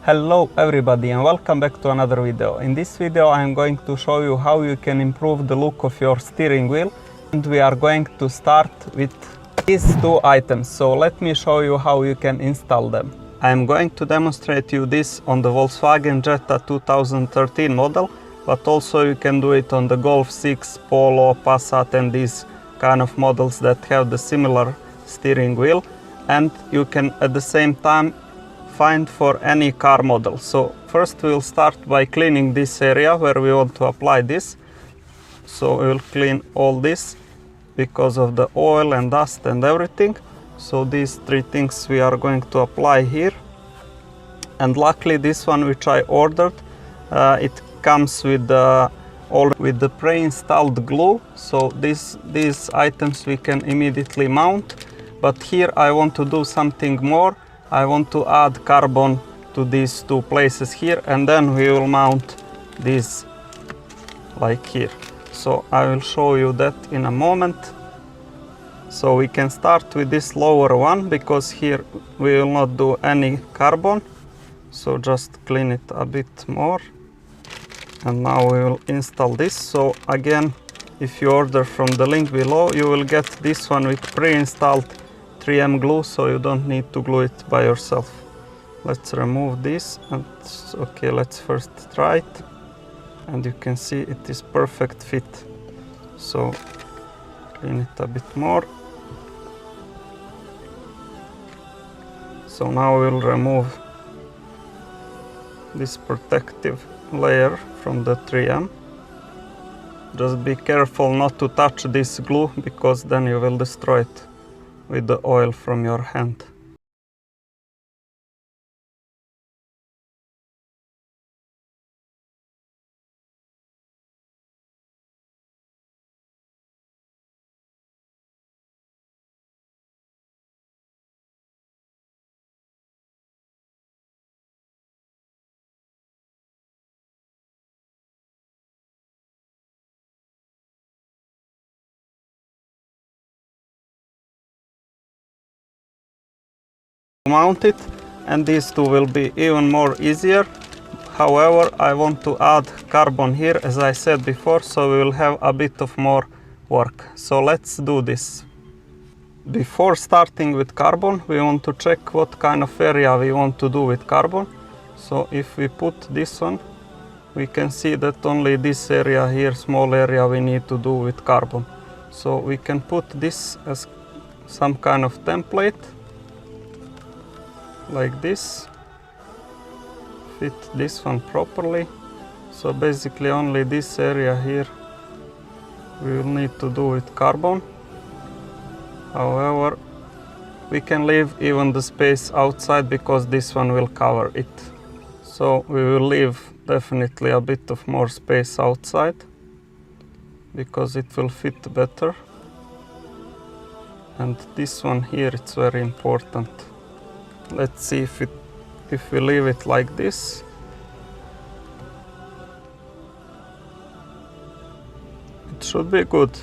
Hello everybody and welcome back to another video. In this video I am going to show you how you can improve the look of your steering wheel, and we are going to start with these two items. So let me show you how you can install them. I am going to demonstrate you this on the Volkswagen Jetta 2013 model, but also you can do it on the Golf 6, Polo, Passat and these kind of models that have the similar steering wheel, and you can at the same time find for any car model. So first we'll start by cleaning this area where we want to apply this. So we'll clean all this because of the oil and dust and everything. So these three things we are going to apply here. And luckily this one which I ordered, it comes with the pre-installed glue. So these items we can immediately mount. But here I want to do something more. I want to add carbon to these two places here, and then we will mount these like here. So I will show you that in a moment. So we can start with this lower one because here we will not do any carbon. So just clean it a bit more. And now we will install this. So again, if you order from the link below, you will get this one with pre-installed 3M glue, so you don't need to glue it by yourself. Let's remove this, and okay, let's first try it, and you can see it is perfect fit. So clean it a bit more. So now we'll remove this protective layer from the 3M. Just be careful not to touch this glue, because then you will destroy it with the oil from your hand. Mount it, and these two will be even more easier. However, I want to add carbon here, as I said before, so we will have a bit of more work. So let's do this. Before starting with carbon, we want to check what kind of area we want to do with carbon. So if we put this one, we can see that only this area here, small area, we need to do with carbon. So we can put this as some kind of template, like this. Fit this one properly. So basically only this area here we will need to do with carbon. However, we can leave even the space outside because this one will cover it. So we will leave definitely a bit of more space outside because it will fit better. And this one here, it's very important. Let's see if we leave it like this. It should be good.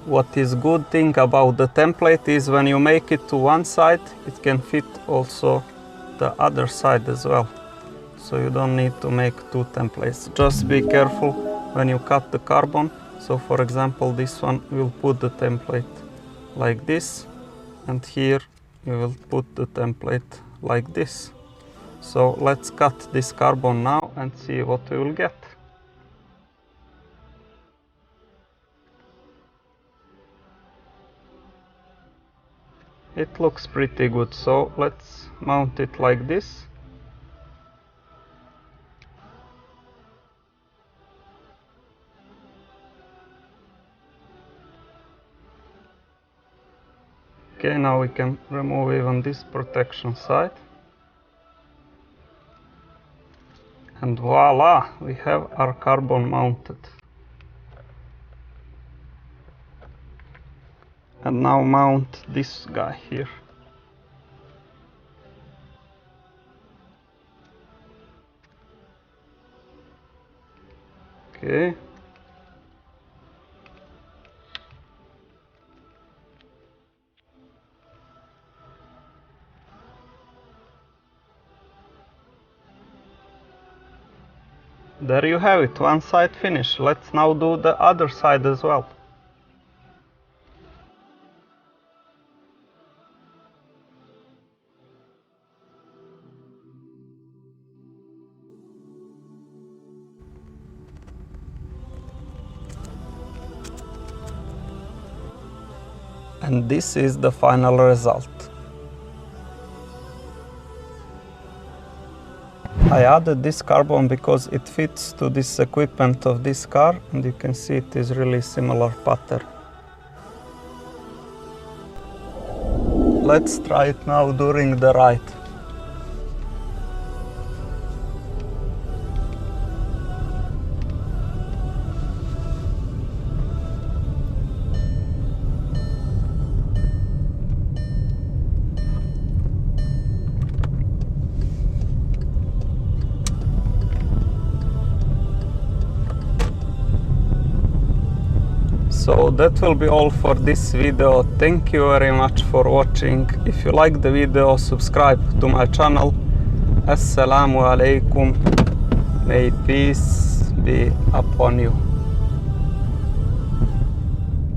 What is good thing about the template is when you make it to one side, it can fit also the other side as well. So you don't need to make two templates. Just be careful when you cut the carbon. So for example, this one will put the template like this, and here you will put the template like this. So let's cut this carbon now and see what we will get. It looks pretty good, so let's mount it like this. Okay, now we can remove even this protection side. And voila, we have our carbon mounted. And now mount this guy here. Okay. There you have it, one side finished. Let's now do the other side as well. And this is the final result. I added this carbon because it fits to this equipment of this car, and you can see it is really similar pattern. Let's try it now during the ride. So that will be all for this video. Thank you very much for watching. If you like the video, subscribe to my channel. Assalamu alaikum. May peace be upon you.